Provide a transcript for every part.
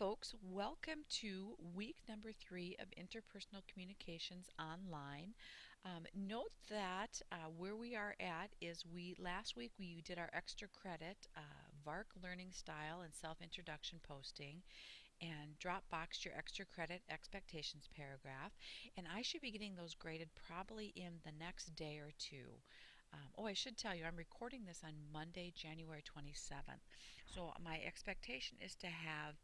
folks, welcome to week number 3 of Interpersonal Communications Online. Note that where we are at is last week we did our extra credit VARC learning style and self-introduction posting and Dropboxed your extra credit expectations paragraph, and I should be getting those graded probably in the next day or two. I should tell you, I'm recording this on Monday, January 27th. So my expectation is to have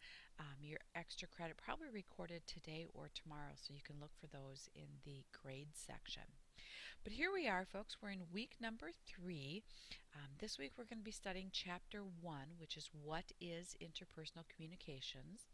your extra credit probably recorded today or tomorrow, so you can look for those in the grades section. But here we are, folks. We're in week number 3. This week we're going to be studying chapter 1, which is what is interpersonal communications.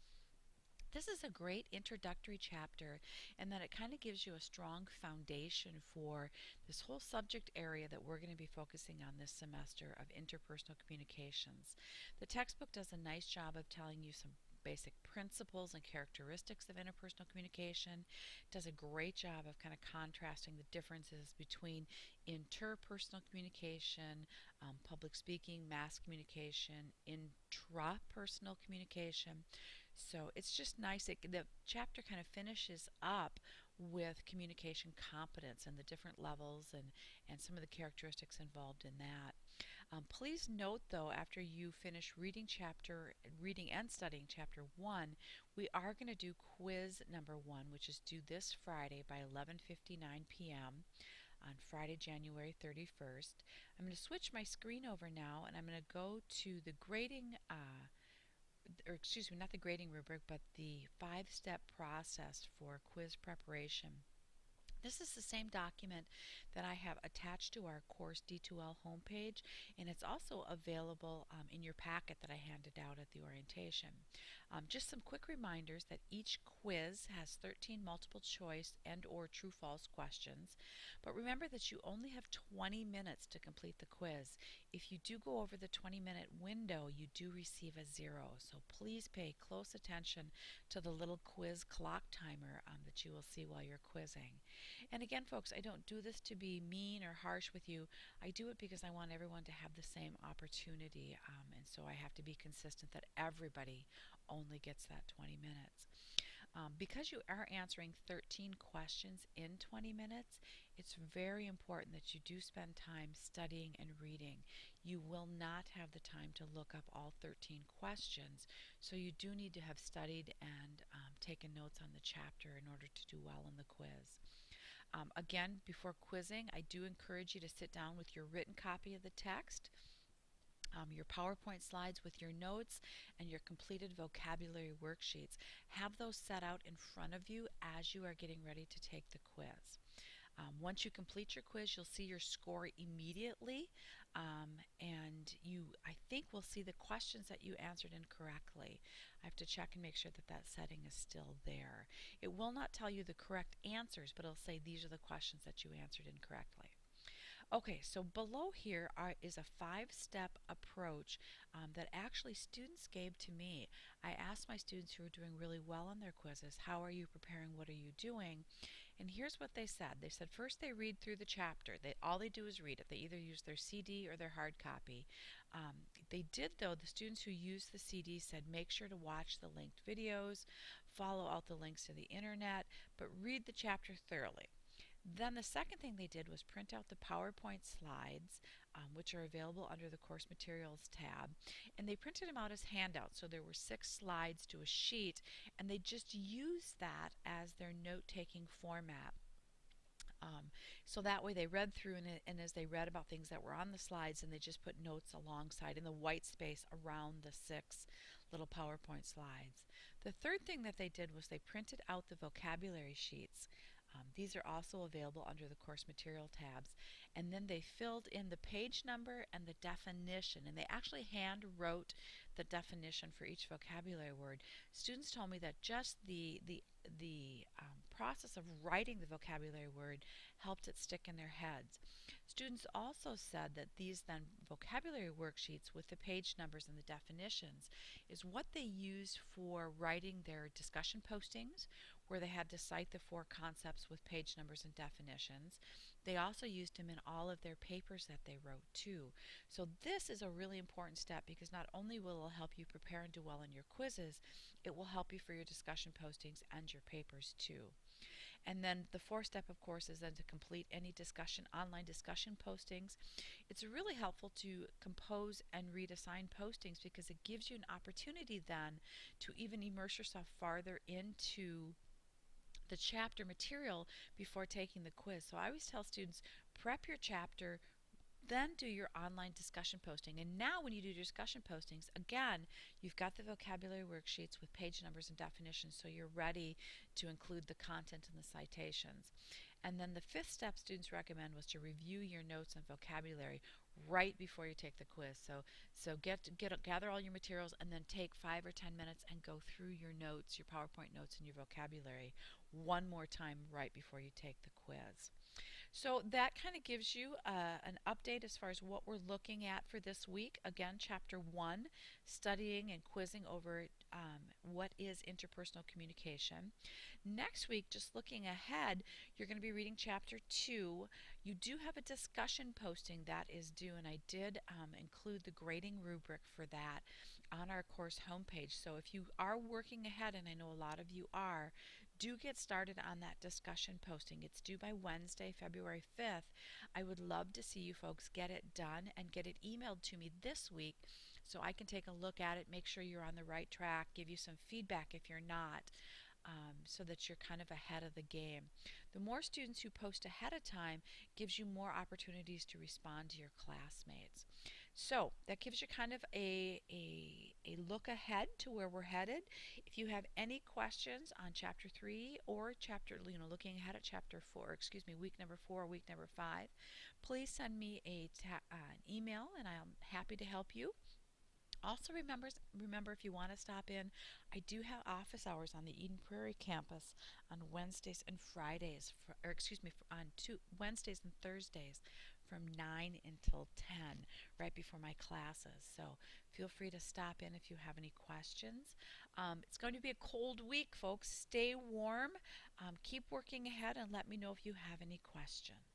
This is a great introductory chapter, and that it kind of gives you a strong foundation for this whole subject area that we're going to be focusing on this semester of interpersonal communications. The textbook does a nice job of telling you some basic principles and characteristics of interpersonal communication. It does a great job of kind of contrasting the differences between interpersonal communication, public speaking, mass communication, intrapersonal communication. So it's just nice. The chapter kind of finishes up with communication competence and the different levels and some of the characteristics involved in that. Please note, though, after you finish reading and studying chapter 1, we are going to do quiz number 1, which is due this Friday by 11:59 p.m. on Friday, January 31st. I'm going to switch my screen over now, and I'm going to go to the grading not the grading rubric, but the 5-step process for quiz preparation. This is the same document that I have attached to our course D2L homepage, and it's also available in your packet that I handed out at the orientation. Just some quick reminders that each quiz has 13 multiple choice and or true-false questions, but remember that you only have 20 minutes to complete the quiz. If you do go over the 20-minute window, you do receive a 0, so please pay close attention to the little quiz clock timer that you will see while you're quizzing. And again, folks, I don't do this to be mean or harsh with you. I do it because I want everyone to have the same opportunity, and so I have to be consistent that everybody only gets that 20 minutes. Because you are answering 13 questions in 20 minutes, it's very important that you do spend time studying and reading. You will not have the time to look up all 13 questions, so you do need to have studied and taken notes on the chapter in order to do well in the quiz. Again, before quizzing, I do encourage you to sit down with your written copy of the text, your PowerPoint slides with your notes, and your completed vocabulary worksheets. Have those set out in front of you as you are getting ready to take the quiz. Once you complete your quiz, you'll see your score immediately, and I think, will see the questions that you answered incorrectly. I have to check and make sure that that setting is still there. It will not tell you the correct answers, but it'll say these are the questions that you answered incorrectly. Okay, so below here is a 5-step approach that actually students gave to me. I asked my students who are doing really well on their quizzes, how are you preparing, what are you doing? And here's what they said. They said first they read through the chapter. All they do is read it. They either use their CD or their hard copy. The students who use the CD said make sure to watch the linked videos, follow out the links to the internet, but read the chapter thoroughly. Then the second thing they did was print out the PowerPoint slides, which are available under the Course Materials tab, and they printed them out as handouts. So there were 6 slides to a sheet, and they just used that as their note-taking format. So that way they read through, and as they read about things that were on the slides, and they just put notes alongside in the white space around the 6 little PowerPoint slides. The third thing that they did was they printed out the vocabulary sheets. These are also available under the course material tabs, and then they filled in the page number and the definition, and they actually hand wrote the definition for each vocabulary word. Students told me that just the process of writing the vocabulary word helped it stick in their heads. Students also said that these then vocabulary worksheets with the page numbers and the definitions is what they used for writing their discussion postings, where they had to cite the 4 concepts with page numbers and definitions. They also used them in all of their papers that they wrote too. So this is a really important step because not only will it help you prepare and do well in your quizzes, it will help you for your discussion postings and your papers too. And then the fourth step, of course, is then to complete any online discussion postings. It's really helpful to compose and read assigned postings because it gives you an opportunity then to even immerse yourself farther into the chapter material before taking the quiz. So I always tell students, prep your chapter, then do your online discussion posting. And now when you do discussion postings, again, you've got the vocabulary worksheets with page numbers and definitions, so you're ready to include the content and the citations. And then the fifth step students recommend was to review your notes and vocabulary right before you take the quiz. So gather all your materials and then take 5 or 10 minutes and go through your notes, your PowerPoint notes and your vocabulary one more time right before you take the quiz. So that kind of gives you an update as far as what we're looking at for this week. Again, Chapter 1, studying and quizzing over what is interpersonal communication. Next week, just looking ahead, you're going to be reading Chapter 2. You do have a discussion posting that is due, and I did include the grading rubric for that on our course homepage. So if you are working ahead, and I know a lot of you are, do get started on that discussion posting. It's due by Wednesday, February 5th. I would love to see you folks get it done and get it emailed to me this week so I can take a look at it, make sure you're on the right track, give you some feedback if you're not, so that you're kind of ahead of the game. The more students who post ahead of time gives you more opportunities to respond to your classmates. So that gives you kind of a look ahead to where we're headed. If you have any questions on Chapter 3 or looking ahead at Chapter 4, week number 4 or week number 5, please send me an email and I'm happy to help you. Also remember if you want to stop in, I do have office hours on the Eden Prairie campus on Wednesdays and Fridays, on Wednesdays and Thursdays from 9 until 10, right before my classes. So feel free to stop in if you have any questions. It's going to be a cold week, folks. Stay warm. Keep working ahead and let me know if you have any questions.